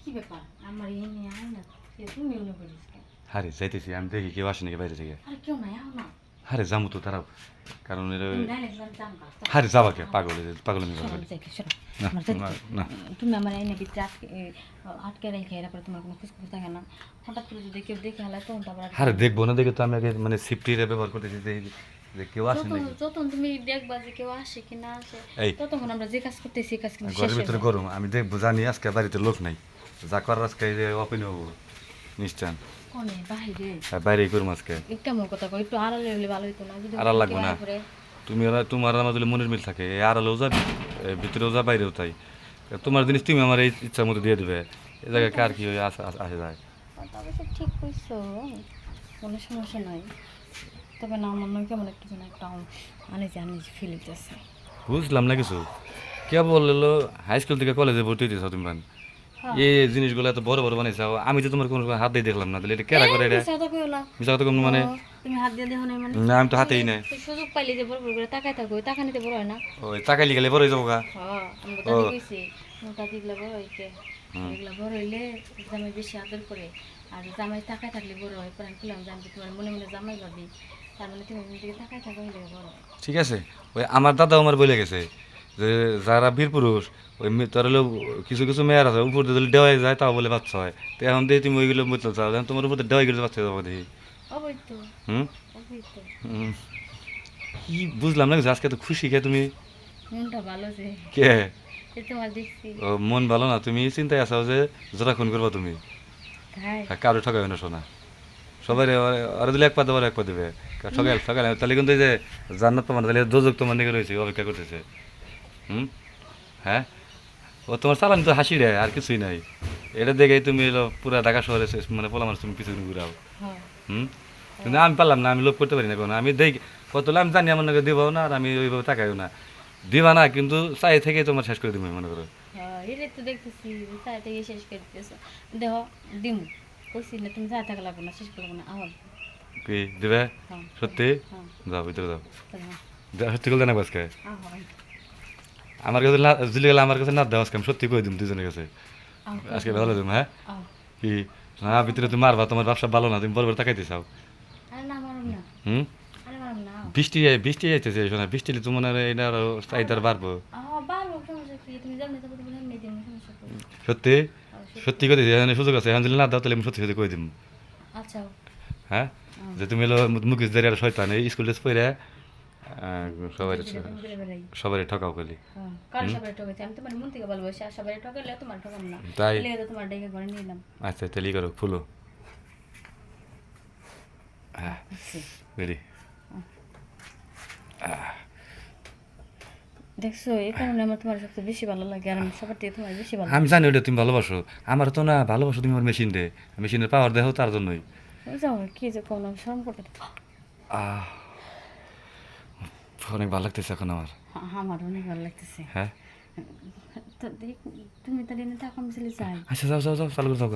কি ব্যাপার আমার এই নিয়ে আয় না তুমি মনে করিস আরে যাইতেছি আমি দেখি কেউ আসে নাকি বাইরে থেকে আরে কেউ নাই আও না আরে যাবো তো দাঁড়াও কারণ তুমি নাইলে একবার যাম গা আরে যাবা কে পাগল পাগল আমি শোনো দেখি শোনো না আমার না না তুমি আমার এই নাকি আটকে রেখে এরপরে তোমার কোনো খোঁজ খবর থাকে না হঠাৎ করে যদি কেউ দেখে হালায় তখন তো আবার আরে দেখবো না দেখে তো আমি আগে মানে সেফটির ব্যবহার করতেছি যে কেউ আসে নাকি যখন তুমি দেখবা যে কেউ আসে কি না আসে এই তখন আমরা যে কাজ করতেছি এই কাজ কিন্তু শেষ ঘরের হয়ে ভিতরে যায়। গরম আমি দেখবো জানি আজকে বাড়িতে লোক নাই যা করার আজকে ওপেন হবো নিশ্চান কোনে বাহিরে বাইরেই করবো আজকে একটা মোর কথা কই একটু আড়ালে হলে ভালো হইতো না যদি আড়াল কেউ লাগবে না। আয় পড়ে। তুমি ওরা তোমার আমার যদি মনের মিল থাকে এই আড়ালেও যাবে ভিতরেও যা বাইরেও তাই তোমার জিনিস তুমি আমার এই ইচ্ছার মতো দিয়ে দেবে এ জায়গায় কার কি হয়ে আসে যায় কথা অবশ্য ঠিক কইছো কোনো সমস্যা নাই তবে না আমার নয় কেমন একটু যেন একটা আনিজি ফিল হইতেছে বুঝলাম না কিছু কে বললো হাই স্কুল থেকে কলেজে ভর্তি হইতেছ তুমি এই জিনিসগুলো এত বড় বড় বানাইছাও আমি তো তোমার কোনো হাত দিয়ে দেখলাম না তাহলে এটা কেরা করে এটা মিশা কথা কম মানে তুমি হাত দিয়ে দেখো না মানে না আমি তো হাতেই নাই তুই সুযোগ পাইলে যে বড় বড় করে তাকাই থাকো তাকানিতে বড় হয় না ওই তাকাইলি গেলে বড় হয়ে যাবো গা হ্যাঁ আমি দাদি কইছি দাদি এগুলো বড় হইতে এগুলো বড় হইলে জামাই বেশি আদর করে আর জামাই তাকাই থাকলে বড় হয় পরে আমি খুললাম জানতে তোমার মনে মনে জামাই ভাবি তার মানে তুমি দিকে তাকাই থাকো হইলে বড় ঠিক আছে ওই আমার দাদা আমার বলে গেছে যে যারা বীর পুরুষ ওই তোর হলো কিছু কিছু মেয়ের আছে উপর দিয়ে যদি দেওয়াই যায় তাও বলে বাচ্চা হয় তো এখন দিয়ে তুমি ওইগুলো বুঝতে চাও তোমার উপর দেওয়াই গেলে বাচ্চা যাবো দেখি অবৈধ হুম অবৈধ কি বুঝলাম না যে আজকে তো খুশি কে তুমি মনটা ভালো যে কে এই তোমার দেখছি ও মন ভালো না তুমি চিন্তায় আছো যে জোড়া খুন করবা তুমি খাই কারো ঠকাবে না শোনা সবাই আর দিলে এক পা দেবার এক পা দেবে ঠকাল ঠকাল তাহলে কিন্তু এই যে জান্নাত তোমার তাহলে দোজক তোমার দিকে রয়েছে অপেক্ষা করতেছে হুম হ্যাঁ ও তোমার চালানি তো হাসি রে আর কিছুই নাই এটা দেখেই তুমি এলো পুরা ঢাকা শহরে মানে পোলা মানুষ তুমি পিছনে ঘুরাও হ্যাঁ হুম কিন্তু আমি পারলাম না আমি লোভ করতে পারি না কোনো আমি দেখি কত আমি জানি আমার নাকি দেবাও না আর আমি ওইভাবে তাকাইও না দিবা না কিন্তু চাই থেকে তোমার শেষ করে দিব মনে করো হ্যাঁ এটা তো দেখতেছি চাই থেকে শেষ করে দিতেছ দেখো দিমু কইছি না তুমি যা থাকা লাগবে না শেষ করবো না আমার কি দিবে হ্যাঁ সত্যি হ্যাঁ যাও ভিতরে যাও তাহলে সত্যি করলে না আজকে আহ আমার কাছে না জুলি গেলে আমার কাছে না দেওয়া আজকে আমি সত্যি কই দিম দুজনের কাছে আজকে ভালো দিম হ্যাঁ আহ কি না ভিতরে তুমি মারবা তোমার ব্যবসা ভালো না তুমি বড় বড় তাকাইতে চাও আরে না মারুম না হুম আরে মারুম না বৃষ্টি যাইতেছে শোনা বৃষ্টি তো মনে হয় এটা আরো চাহিদার বাড়বো বারো সমস্যা কি তুমি জানো তো তুমি এমনি দিন সমস্যা কি সত্যি সত্যি করে এখানে সুযোগ আছে এখন যদি না দাও তাহলে আমি সত্যি সত্যি কই দিম আচ্ছা হ্যাঁ যে তুমি এলো মুখেশ দাঁড়িয়ে আর শয়তান এই স্কুল ড্রেস পরে সবাই সবাই ঠকাও করলি কারো সবাই ঠকেছে আমি তোমার মন থেকে ভালোবাসি আর সবাই ঠকালে তোমার ঠকাম না তাই লেগে তোমার ডেকে ঘরে নিয়ে এলাম আচ্ছা তাহলে করো ফুলো হ্যাঁ রেডি দেখছো এই কারণে আমার তোমার সবচেয়ে বেশি ভালো লাগে আর আমি সবার থেকে তোমার বেশি ভালো আমি জানি ওটা তুমি ভালোবাসো আমার তো না ভালোবাসো তুমি আমার মেশিন দে মেশিনের পাওয়ার দেখো তার জন্যই যাও কি যে কোনো আমি শরম করতে অনেক ভালো লাগতেছে এখন আমার আমার অনেক ভালো লাগতেছে হ্যাঁ তো তুমি তাহলে থাকো আমি চলে যাই আচ্ছা যাও যাও যাও চালু করে যাও